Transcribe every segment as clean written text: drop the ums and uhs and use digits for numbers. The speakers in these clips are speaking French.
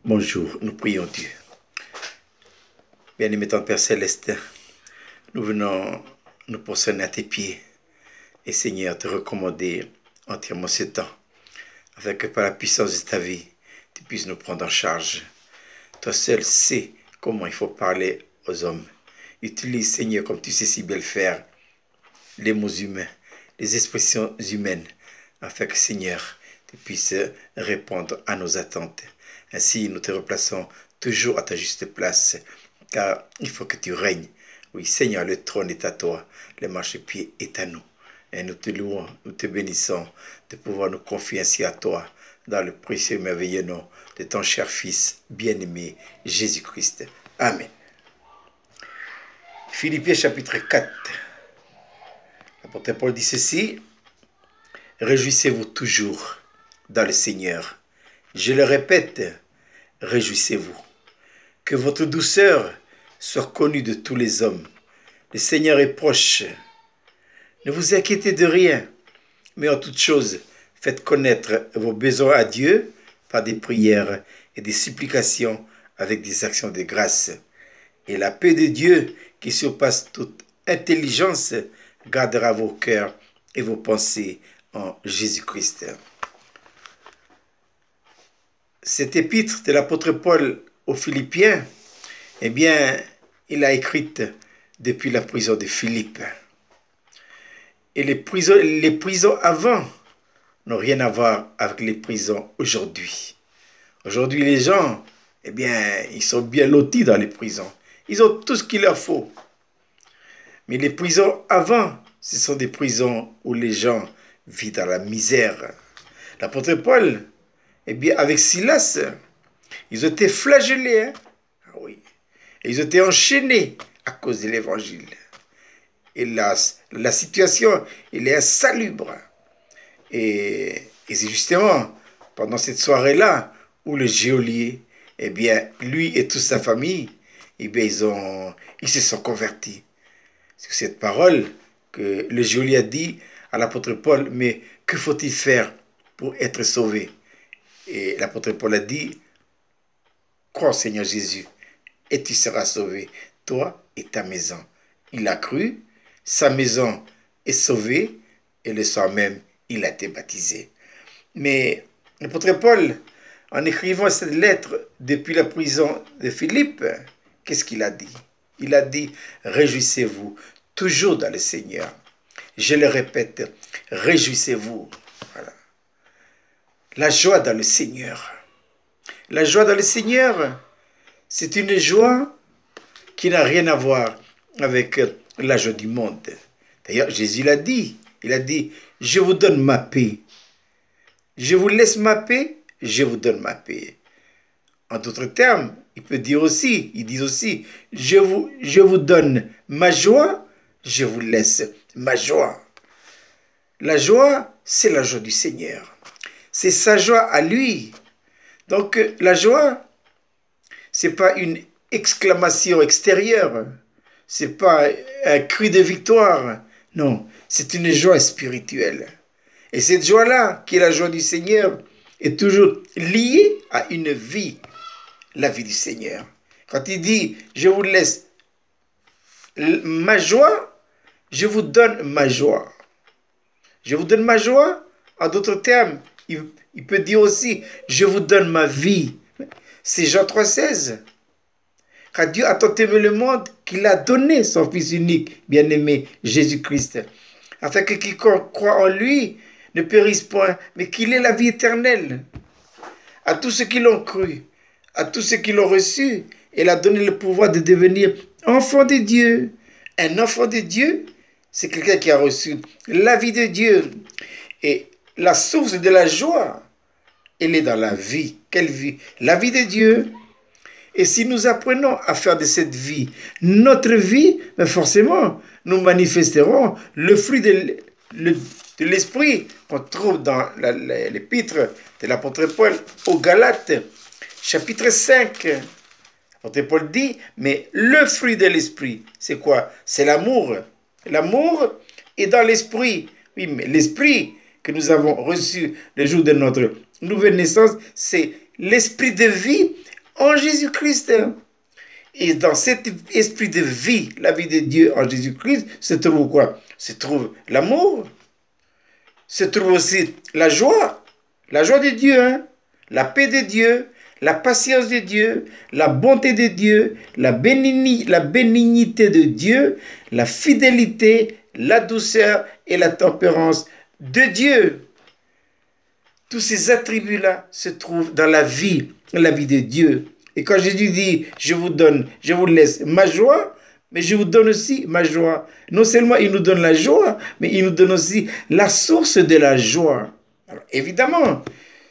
Bonjour, nous prions Dieu. Bien-aimé ton Père Céleste, nous venons nous prosterner à tes pieds et Seigneur te recommander entièrement ce temps, afin que par la puissance de ta vie, tu puisses nous prendre en charge. Toi seul sais comment il faut parler aux hommes. Utilise Seigneur comme tu sais si bien le faire, les mots humains, les expressions humaines, afin que Seigneur, tu puisses répondre à nos attentes. Ainsi, nous te replaçons toujours à ta juste place, car il faut que tu règnes. Oui, Seigneur, le trône est à toi, le marchepied est à nous. Et nous te louons, nous te bénissons de pouvoir nous confier ainsi à toi, dans le précieux et merveilleux nom de ton cher Fils bien-aimé, Jésus-Christ. Amen. Philippiens chapitre 4. L'apôtre Paul dit ceci: réjouissez-vous toujours dans le Seigneur. Je le répète, réjouissez-vous. Que votre douceur soit connue de tous les hommes. Le Seigneur est proche. Ne vous inquiétez de rien, mais en toute chose, faites connaître vos besoins à Dieu par des prières et des supplications avec des actions de grâce. Et la paix de Dieu, qui surpasse toute intelligence, gardera vos cœurs et vos pensées en Jésus-Christ. Cette épître de l'apôtre Paul aux Philippiens, eh bien, il l'a écrite depuis la prison de Philippe. Et les prisons avant n'ont rien à voir avec les prisons aujourd'hui. Aujourd'hui, les gens, eh bien, ils sont bien lotis dans les prisons. Ils ont tout ce qu'il leur faut. Mais les prisons avant, ce sont des prisons où les gens vivent dans la misère. L'apôtre Paul, eh bien, avec Silas, ils ont été flagellés. Hein? Ah oui. Et ils ont été enchaînés à cause de l'évangile. Et la situation, elle est insalubre. Et c'est justement pendant cette soirée-là où le geôlier, eh bien, lui et toute sa famille, eh bien, ils se sont convertis. C'est cette parole que le geôlier a dit à l'apôtre Paul: mais que faut-il faire pour être sauvé? Et l'apôtre Paul a dit: crois au Seigneur Jésus et tu seras sauvé, toi et ta maison. Il a cru, sa maison est sauvée et le soir même, il a été baptisé. Mais l'apôtre Paul, en écrivant cette lettre depuis la prison de Philippe, qu'est-ce qu'il a dit? Il a dit: réjouissez-vous toujours dans le Seigneur. Je le répète, réjouissez-vous. Voilà. La joie dans le Seigneur. La joie dans le Seigneur, c'est une joie qui n'a rien à voir avec la joie du monde. D'ailleurs, Jésus l'a dit. Il a dit: je vous donne ma paix. Je vous laisse ma paix, je vous donne ma paix. En d'autres termes, il dit aussi, je vous donne ma joie, je vous laisse ma joie. La joie, c'est la joie du Seigneur. C'est sa joie à lui. Donc, la joie, c'est pas une exclamation extérieure. C'est pas un cri de victoire. Non, c'est une joie spirituelle. Et cette joie-là, qui est la joie du Seigneur, est toujours liée à une vie, la vie du Seigneur. Quand il dit: je vous laisse ma joie, je vous donne ma joie. Je vous donne ma joie. En d'autres termes, il peut dire aussi: je vous donne ma vie. C'est Jean 3,16. Car Dieu a tant aimé le monde qu'il a donné son Fils unique, bien-aimé, Jésus-Christ, afin que quiconque croit en lui ne périsse point, mais qu'il ait la vie éternelle. À tous ceux qui l'ont cru, à tous ceux qui l'ont reçu, il a donné le pouvoir de devenir enfant de Dieu. Un enfant de Dieu, c'est quelqu'un qui a reçu la vie de Dieu. Et la source de la joie, elle est dans la vie. Quelle vie? La vie de Dieu. Et si nous apprenons à faire de cette vie notre vie, ben forcément, nous manifesterons le fruit de l'esprit qu'on trouve dans l'épître de l'apôtre Paul aux Galates, chapitre 5. L'apôtre Paul dit: mais le fruit de l'esprit, c'est quoi? C'est l'amour. L'amour est dans l'esprit. Oui, mais l'esprit que nous avons reçu le jour de notre nouvelle naissance, c'est l'esprit de vie en Jésus-Christ. Et dans cet esprit de vie, la vie de Dieu en Jésus-Christ, se trouve quoi? Se trouve l'amour, se trouve aussi la joie de Dieu, hein? La paix de Dieu, la patience de Dieu, la bonté de Dieu, la bénignité de Dieu, la fidélité, la douceur et la tempérance de Dieu. Tous ces attributs-là se trouvent dans la vie de Dieu. Et quand Jésus dit, je vous laisse ma joie, mais je vous donne aussi ma joie. Non seulement il nous donne la joie, mais il nous donne aussi la source de la joie. Alors, évidemment,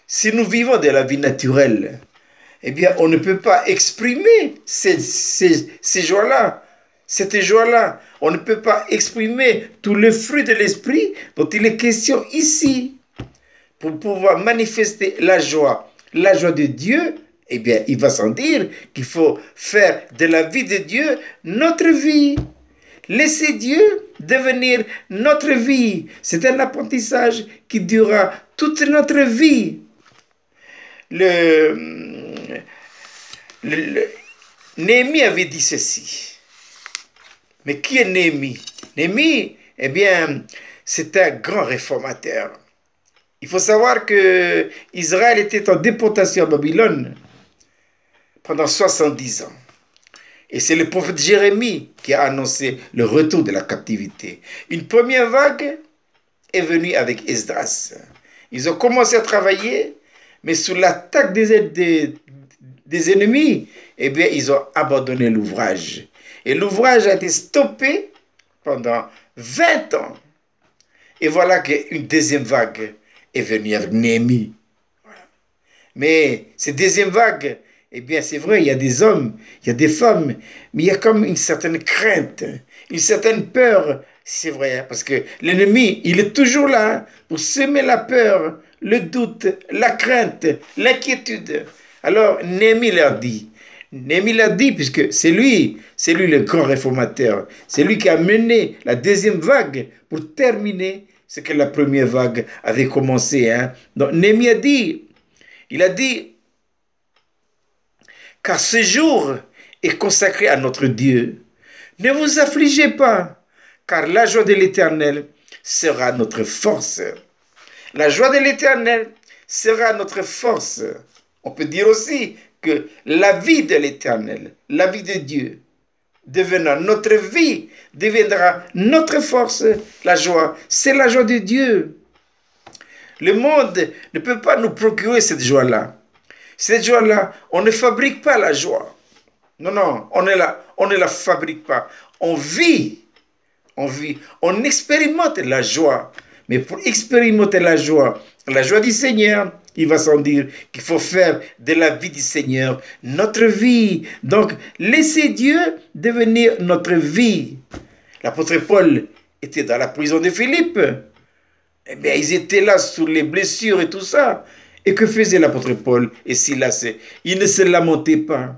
si nous vivons de la vie naturelle, eh bien, on ne peut pas exprimer ces joies-là, cette joie-là. On ne peut pas exprimer tous les fruits de l'esprit dont il est question ici. Pour pouvoir manifester la joie de Dieu, eh bien, il va sans dire qu'il faut faire de la vie de Dieu notre vie. Laisser Dieu devenir notre vie. C'est un apprentissage qui durera toute notre vie. Néhémie avait dit ceci. Mais qui est Néhémie? Néhémie, eh bien, c'est un grand réformateur. Il faut savoir que Israël était en déportation à Babylone pendant 70 ans. Et c'est le prophète Jérémie qui a annoncé le retour de la captivité. Une première vague est venue avec Esdras. Ils ont commencé à travailler, mais sous l'attaque des ennemis, eh bien, ils ont abandonné l'ouvrage. Et l'ouvrage a été stoppé pendant 20 ans. Et voilà qu'une deuxième vague est venue avec Néhémie. Voilà. Mais cette deuxième vague, eh bien, c'est vrai, il y a des hommes, il y a des femmes, mais il y a comme une certaine crainte, une certaine peur, c'est vrai, parce que l'ennemi, il est toujours là pour semer la peur, le doute, la crainte, l'inquiétude. Alors, Néhémie l'a dit, puisque c'est lui le grand réformateur, c'est lui qui a mené la deuxième vague pour terminer ce que la première vague avait commencé. Hein. Donc, Néhémie il a dit, car ce jour est consacré à notre Dieu. Ne vous affligez pas, car la joie de l'Éternel sera notre force. La joie de l'Éternel sera notre force. On peut dire aussi que la vie de l'Éternel, la vie de Dieu, devenant notre vie, deviendra notre force. La joie, c'est la joie de Dieu. Le monde ne peut pas nous procurer cette joie-là. Cette joie-là, on ne fabrique pas la joie. Non, on ne la fabrique pas. On vit, on expérimente la joie. Mais pour expérimenter la joie du Seigneur, il va sans dire qu'il faut faire de la vie du Seigneur notre vie. Donc, laissez Dieu devenir notre vie. L'apôtre Paul était dans la prison de Philippe. Eh bien, ils étaient là sous les blessures et tout ça. Et que faisait l'apôtre Paul et Silas? Ils ne se lamentaient pas.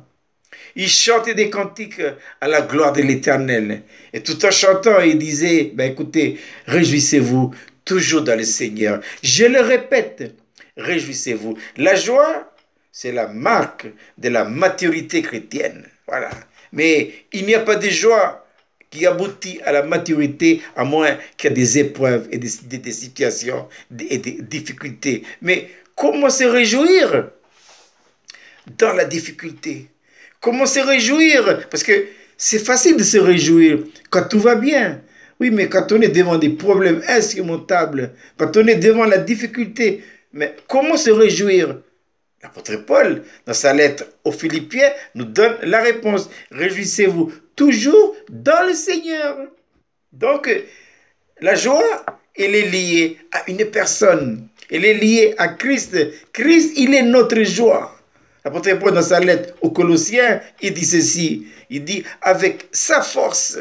Ils chantaient des cantiques à la gloire de l'Éternel. Et tout en chantant, ils disaient, écoutez, réjouissez-vous toujours dans le Seigneur. Je le répète, réjouissez-vous. La joie, c'est la marque de la maturité chrétienne. Voilà. Mais il n'y a pas de joie qui aboutit à la maturité à moins qu'il y ait des épreuves et des situations et des difficultés. Mais comment se réjouir dans la difficulté? Comment se réjouir? Parce que c'est facile de se réjouir quand tout va bien. Oui, mais quand on est devant des problèmes insurmontables, quand on est devant la difficulté, mais comment se réjouir? L'apôtre Paul, dans sa lettre aux Philippiens, nous donne la réponse. Réjouissez-vous toujours dans le Seigneur. Donc, la joie, elle est liée à une personne. Elle est liée à Christ. Christ, il est notre joie. L'apôtre Paul, dans sa lettre aux Colossiens, il dit ceci. Il dit, avec sa force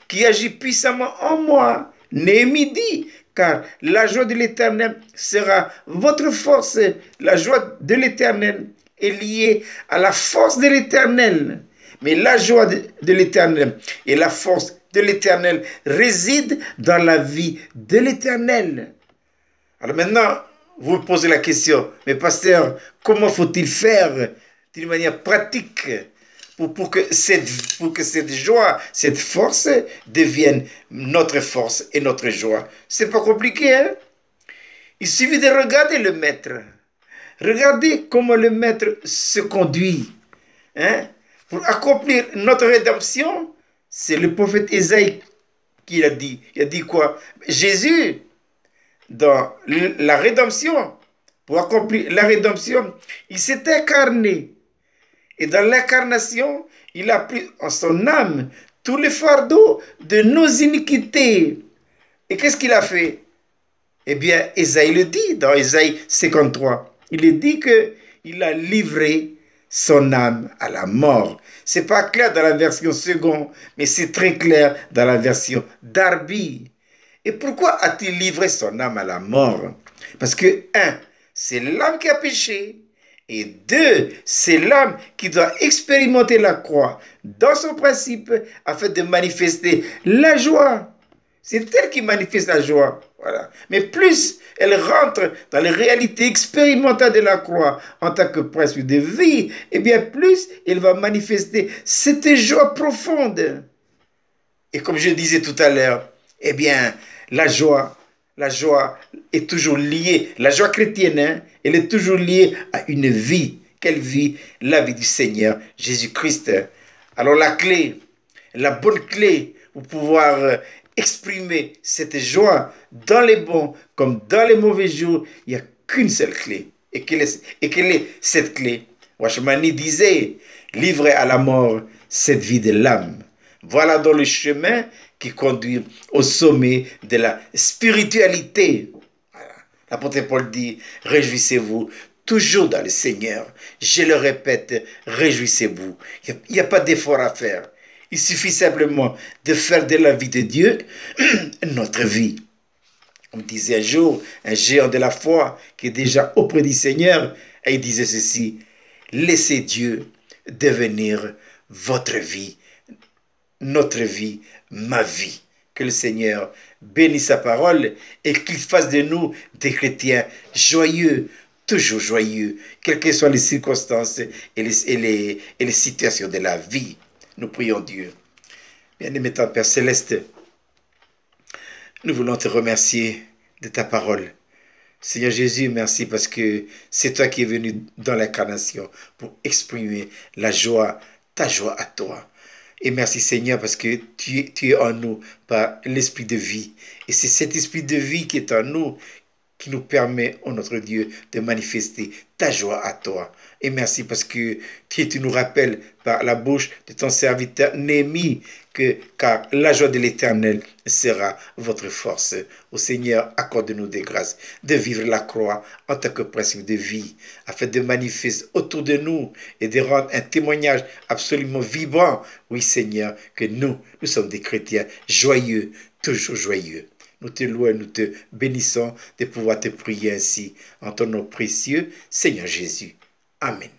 qui agit puissamment en moi. Néhémie dit, car la joie de l'Éternel sera votre force. La joie de l'Éternel est liée à la force de l'Éternel. Mais la joie de l'Éternel et la force de l'Éternel résident dans la vie de l'Éternel. Alors maintenant, vous me posez la question, mais pasteur, comment faut-il faire d'une manière pratique pour que cette joie, cette force devienne notre force et notre joie? C'est pas compliqué, hein? Il suffit de regarder le maître. Regardez comment le maître se conduit, hein? Pour accomplir notre rédemption. C'est le prophète Ésaïe qui a dit. Il a dit quoi? Jésus, dans la rédemption, pour accomplir la rédemption, il s'est incarné. Et dans l'incarnation, il a pris en son âme tous les fardeaux de nos iniquités. Et qu'est-ce qu'il a fait? Eh bien, Ésaïe le dit dans Ésaïe 53. Il est dit qu'il a livré son âme à la mort. C'est pas clair dans la version seconde, mais c'est très clair dans la version Darby. Et pourquoi a-t-il livré son âme à la mort? Parce que, un, c'est l'âme qui a péché. Et deux, c'est l'âme qui doit expérimenter la croix dans son principe afin de manifester la joie. C'est elle qui manifeste la joie. Voilà. Mais plus elle rentre dans les réalités expérimentales de la croix en tant que principe de vie, et bien plus elle va manifester cette joie profonde. Et comme je disais tout à l'heure, eh bien, la joie est toujours liée, la joie chrétienne, hein, elle est toujours liée à une vie. Quelle vie? La vie du Seigneur Jésus-Christ. Alors la clé, la bonne clé pour pouvoir exprimer cette joie dans les bons comme dans les mauvais jours, il n'y a qu'une seule clé. Et quelle est cette clé? Washmani disait, livrer à la mort cette vie de l'âme. Voilà dans le chemin qui conduit au sommet de la spiritualité. Voilà. L'apôtre Paul dit, réjouissez-vous toujours dans le Seigneur. Je le répète, réjouissez-vous. Il n'y a pas d'effort à faire. Il suffit simplement de faire de la vie de Dieu notre vie. On disait un jour, un géant de la foi qui est déjà auprès du Seigneur, et il disait ceci, laissez Dieu devenir votre vie, notre vie, ma vie. Que le Seigneur bénisse sa parole et qu'il fasse de nous des chrétiens joyeux, toujours joyeux, quelles que soient les circonstances et les situations de la vie. Nous prions Dieu. Bien-aimé Père Céleste, nous voulons te remercier de ta parole. Seigneur Jésus, merci parce que c'est toi qui es venu dans l'incarnation pour exprimer la joie, ta joie à toi. Et merci Seigneur parce que tu es en nous par l'esprit de vie. Et c'est cet esprit de vie qui est en nous qui nous permet, oh notre Dieu, de manifester ta joie à toi. Et merci parce que tu nous rappelles par la bouche de ton serviteur Néhémie car la joie de l'Éternel sera votre force. Au Seigneur, accorde-nous des grâces de vivre la croix en tant que principe de vie, afin de manifester autour de nous et de rendre un témoignage absolument vibrant. Oui Seigneur, que nous sommes des chrétiens joyeux, toujours joyeux. Nous te louons, nous te bénissons de pouvoir te prier ainsi en ton nom précieux, Seigneur Jésus. Amen.